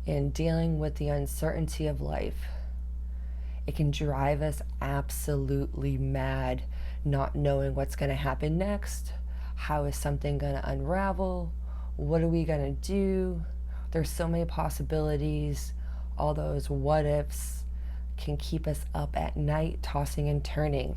and dealing with the uncertainty of life. It can drive us absolutely mad, not knowing what's going to happen next. How is something going to unravel? What are we going to do? There's so many possibilities. All those what ifs can keep us up at night, tossing and turning.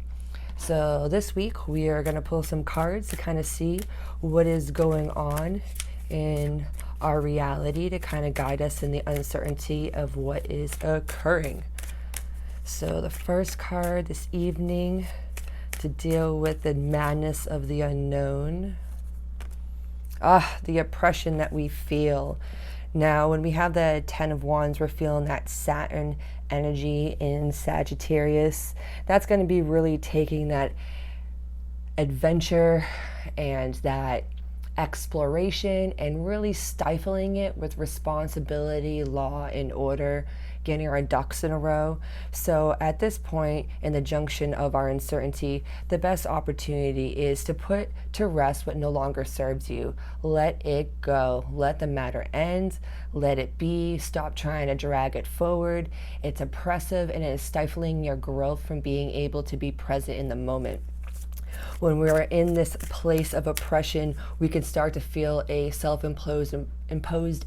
So this week we are going to pull some cards to kind of see what is going on in our reality, to kind of guide us in the uncertainty of what is occurring. So the first card this evening, to deal with the madness of the unknown. The oppression that we feel. Now, when we have the Ten of Wands, we're feeling that Saturn energy in Sagittarius. That's going to be really taking that adventure and that exploration and really stifling it with responsibility, law, and order, getting our ducks in a row. So at this point in the junction of our uncertainty, the best opportunity is to put to rest what no longer serves you. Let it go. Let the matter end. Let it be. Stop trying to drag it forward. It's oppressive and it is stifling your growth from being able to be present in the moment. When we're in this place of oppression, we can start to feel a self-imposed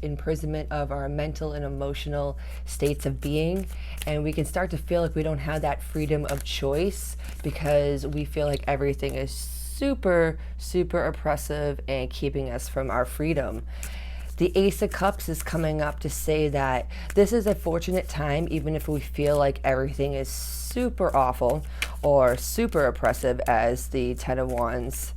imprisonment of our mental and emotional states of being. And we can start to feel like we don't have that freedom of choice because we feel like everything is super, super oppressive and keeping us from our freedom. The Ace of Cups is coming up to say that this is a fortunate time, even if we feel like everything is super awful or super oppressive, as the Ten of Wands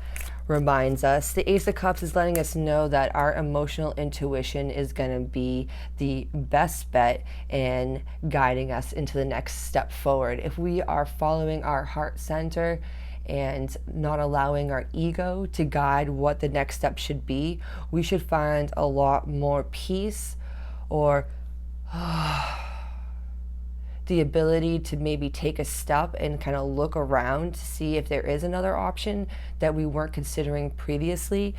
reminds us. The Ace of Cups is letting us know that our emotional intuition is going to be the best bet in guiding us into the next step forward. If we are following our heart center and not allowing our ego to guide what the next step should be, we should find a lot more peace, or the ability to maybe take a step and kind of look around to see if there is another option that we weren't considering previously.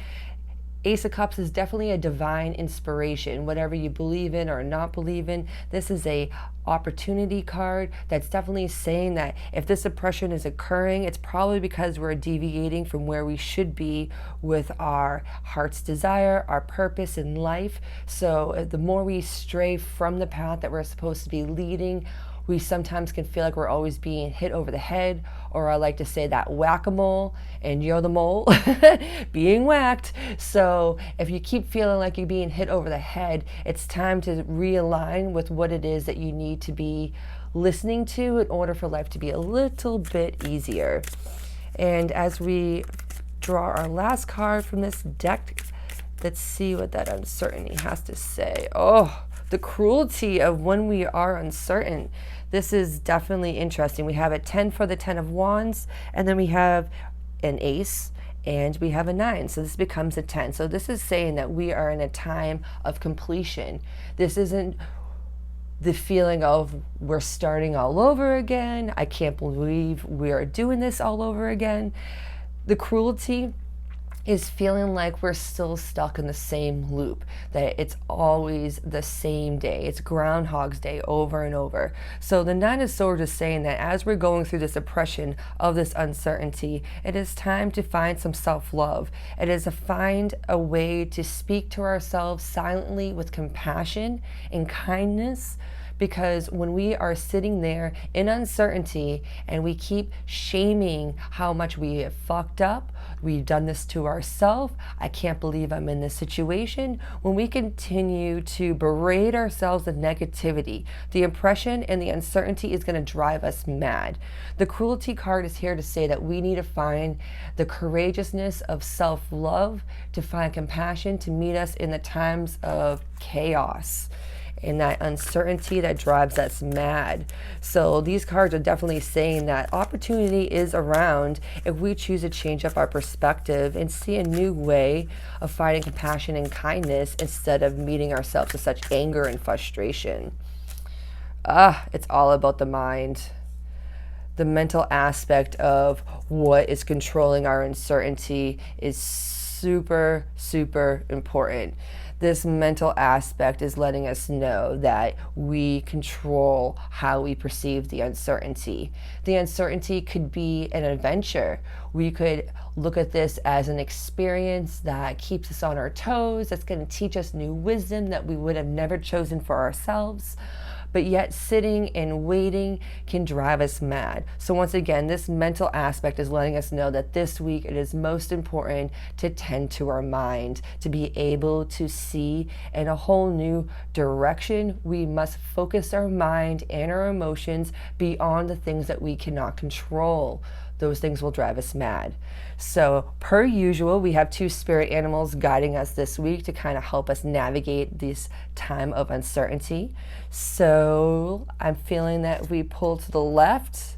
Ace of Cups is definitely a divine inspiration. Whatever you believe in or not believe in, this is a opportunity card that's definitely saying that if this oppression is occurring, it's probably because we're deviating from where we should be with our heart's desire, our purpose in life. So the more we stray from the path that we're supposed to be leading, we sometimes can feel like we're always being hit over the head, or I like to say that whack-a-mole, and you're the mole being whacked. So if you keep feeling like you're being hit over the head, it's time to realign with what it is that you need to be listening to in order for life to be a little bit easier. And as we draw our last card from this deck, let's see what that uncertainty has to say. Oh, the cruelty of when we are uncertain. This is definitely interesting. We have a 10 for the Ten of Wands, and then we have an Ace, and we have a 9. So this becomes a 10. So this is saying that we are in a time of completion. This isn't the feeling of we're starting all over again. I can't believe we're doing this all over again. The cruelty is feeling like we're still stuck in the same loop, that it's always the same day. It's Groundhog's Day over and over. So the Nine of Swords is saying that as we're going through this oppression of this uncertainty, it is time to find some self-love. It is to find a way to speak to ourselves silently with compassion and kindness. Because when we are sitting there in uncertainty and we keep shaming how much we have fucked up, we've done this to ourselves, I can't believe I'm in this situation, when we continue to berate ourselves with negativity, the oppression and the uncertainty is going to drive us mad. The cruelty card is here to say that we need to find the courageousness of self-love, to find compassion, to meet us in the times of chaos and that uncertainty that drives us mad. So these cards are definitely saying that opportunity is around if we choose to change up our perspective and see a new way of finding compassion and kindness instead of meeting ourselves with such anger and frustration. It's all about the mind. The mental aspect of what is controlling our uncertainty is super, super important. This mental aspect is letting us know that we control how we perceive the uncertainty. The uncertainty could be an adventure. We could look at this as an experience that keeps us on our toes, that's going to teach us new wisdom that we would have never chosen for ourselves. But yet sitting and waiting can drive us mad. So once again, this mental aspect is letting us know that this week it is most important to tend to our mind, to be able to see in a whole new direction. We must focus our mind and our emotions beyond the things that we cannot control. Those things will drive us mad. So per usual, we have two spirit animals guiding us this week to kind of help us navigate this time of uncertainty. So I'm feeling that if we pull to the left,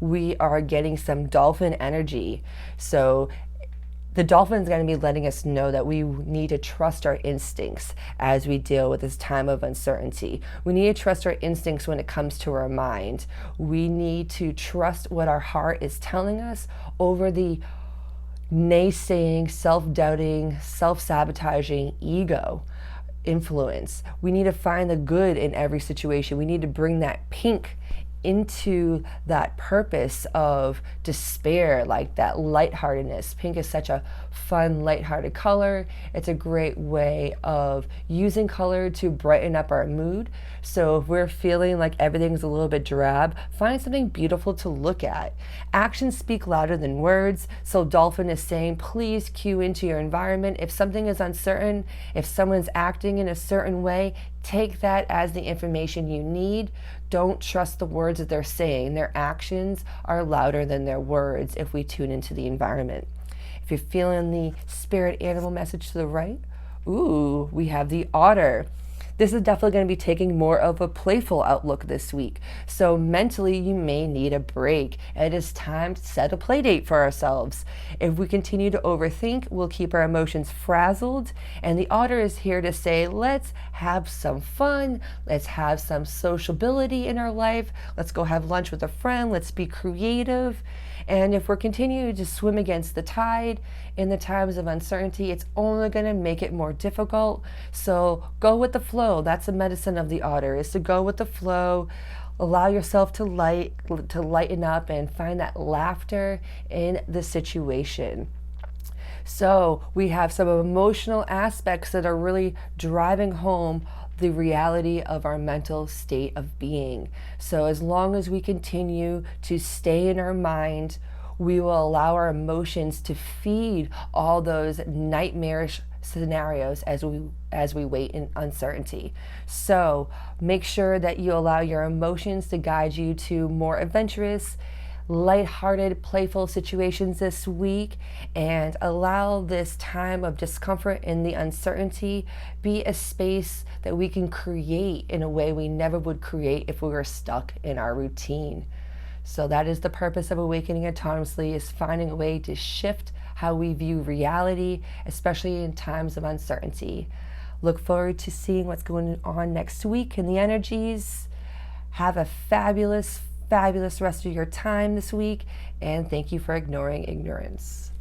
we are getting some dolphin energy. So the dolphin is going to be letting us know that we need to trust our instincts as we deal with this time of uncertainty. We need to trust our instincts when it comes to our mind. We need to trust what our heart is telling us over the naysaying, self-doubting, self-sabotaging ego influence. We need to find the good in every situation. We need to bring that pink into that purpose of despair, like that lightheartedness. Pink is such a fun, lighthearted color. It's a great way of using color to brighten up our mood. So if we're feeling like everything's a little bit drab, find something beautiful to look at. Actions speak louder than words. So Dolphin is saying, please cue into your environment. If something is uncertain, if someone's acting in a certain way, take that as the information you need. Don't trust the words that they're saying. Their actions are louder than their words if we tune into the environment. If you're feeling the spirit animal message to the right, ooh, we have the otter. This is definitely going to be taking more of a playful outlook this week. So mentally, you may need a break. It is time to set a play date for ourselves. If we continue to overthink, we'll keep our emotions frazzled. And the otter is here to say, let's have some fun. Let's have some sociability in our life. Let's go have lunch with a friend. Let's be creative. And if we're continuing to swim against the tide in the times of uncertainty, it's only going to make it more difficult. So go with the flow. That's the medicine of the otter, is to go with the flow. Allow yourself to lighten up and find that laughter in the situation. So we have some emotional aspects that are really driving home the reality of our mental state of being. So as long as we continue to stay in our mind, we will allow our emotions to feed all those nightmarish scenarios as we wait in uncertainty. So make sure that you allow your emotions to guide you to more adventurous, lighthearted, playful situations this week, and allow this time of discomfort and the uncertainty be a space that we can create in a way we never would create if we were stuck in our routine. So that is the purpose of Awakening Autonomously, is finding a way to shift how we view reality, especially in times of uncertainty. Look forward to seeing what's going on next week in the energies. Have a fabulous rest of your time this week, and thank you for ignoring ignorance.